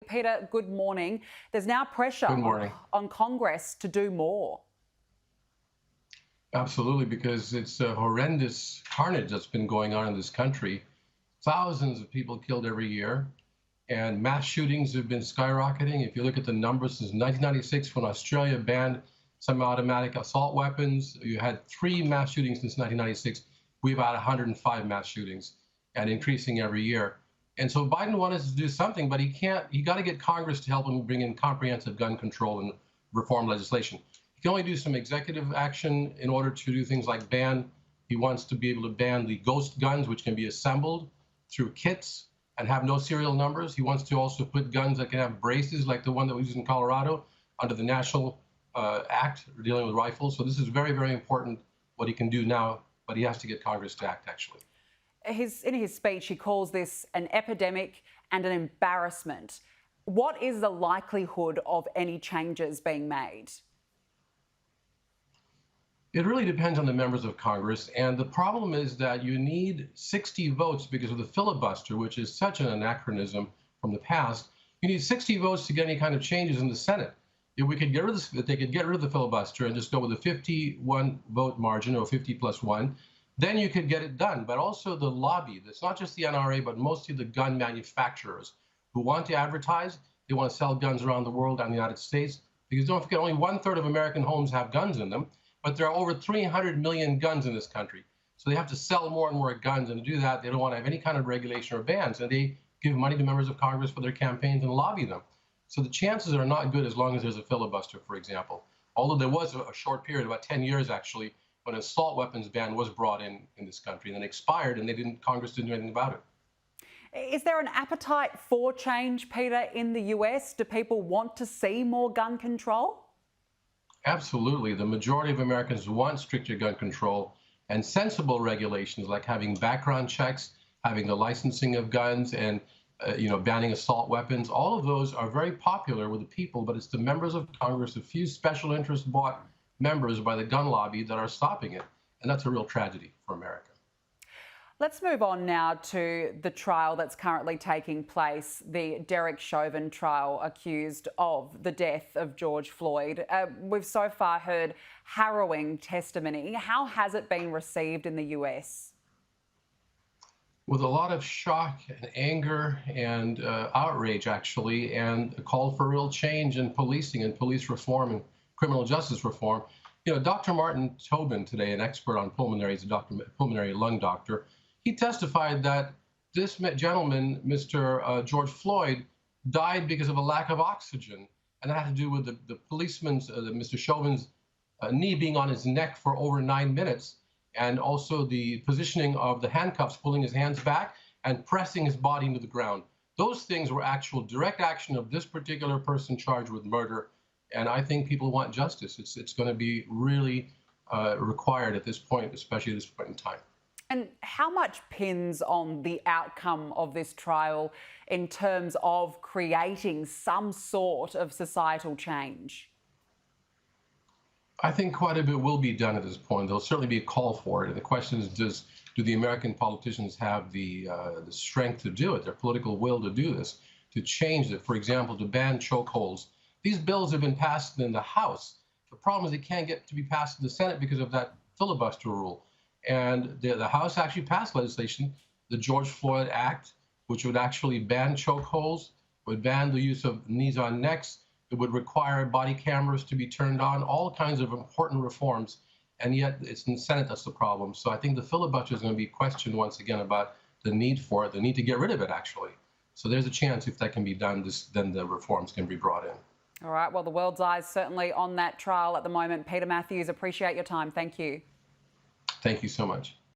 Peter, good morning. There's now pressure Good morning. on Congress to do more. Absolutely, because it's a horrendous carnage that's been going on in this country. Thousands of people killed every year, and mass shootings have been skyrocketing. If you look at the numbers since 1996, when Australia banned semi-automatic assault weapons, you had 3 mass shootings since 1996. We've had 105 mass shootings, and increasing every year. And so Biden wanted to do something, but he can't. He got to get Congress to help him bring in comprehensive gun control and reform legislation. He can only do some executive action in order to do things like ban. He wants to be able to ban the ghost guns, which can be assembled through kits and have no serial numbers. He wants to also put guns that can have braces, like the one that we use in Colorado, under the National Act dealing with rifles. So this is very, very important what he can do now, but he has to get Congress to act, actually. In his speech, he calls this an epidemic and an embarrassment. What is the likelihood of any changes being made? It really depends on the members of Congress. And the problem is that you need 60 votes because of the filibuster, which is such an anachronism from the past. You need 60 votes to get any kind of changes in the Senate. If we could get rid of this, if they could get rid of the filibuster and just go with a 51 vote margin or 50+1, then you could get it done. But also the lobby, it's not just the NRA, but mostly the gun manufacturers who want to advertise. They want to sell guns around the world and the United States, because don't forget, only 1/3 of American homes have guns in them. But there are over 300 million guns in this country. So they have to sell more and more guns. And to do that, they don't want to have any kind of regulation or bans. And they give money to members of Congress for their campaigns and lobby them. So the chances are not good as long as there's a filibuster, for example. Although there was a short period, about 10 years actually, when an assault weapons ban was brought in this country and then expired, and Congress didn't do anything about it. Is there an appetite for change, Peter, in the US? Do people want to see more gun control? Absolutely. The majority of Americans want stricter gun control and sensible regulations, like having background checks, having the licensing of guns, and banning assault weapons. All of those are very popular with the people, but it's the members of Congress, a few special interest bought members by the gun lobby, that are stopping it. And that's a real tragedy for America. Let's move on now to the trial that's currently taking place, the Derek Chauvin trial accused of the death of George Floyd. We've so far heard harrowing testimony. How has it been received in the US? With a lot of shock and anger and outrage, actually, and a call for real change in policing and police reform and criminal justice reform. Dr. Martin Chauvin today, an expert on pulmonary, he's a pulmonary lung doctor, he testified that this gentleman, Mr. George Floyd, died because of a lack of oxygen. And that had to do with the policeman's, Mr. Chauvin's knee being on his neck for over 9 minutes, and also the positioning of the handcuffs, pulling his hands back and pressing his body into the ground. Those things were actual direct action of this particular person charged with murder. And I think people want justice. It's going to be really required at this point, especially at this point in time. And how much pins on the outcome of this trial in terms of creating some sort of societal change? I think quite a bit will be done at this point. There'll certainly be a call for it. And the question is, do the American politicians have the strength to do it, their political will to do this, to change it? For example, to ban chokeholds. These bills have been passed in the House. The problem is they can't get to be passed in the Senate because of that filibuster rule. And the House actually passed legislation, the George Floyd Act, which would actually ban chokeholds, would ban the use of knees on necks. It would require body cameras to be turned on, all kinds of important reforms. And yet it's in the Senate that's the problem. So I think the filibuster is going to be questioned once again about the need for it, the need to get rid of it, actually. So there's a chance if that can be done, then the reforms can be brought in. All right. Well, the world's eyes certainly on that trial at the moment. Peter Mathews, appreciate your time. Thank you. Thank you so much.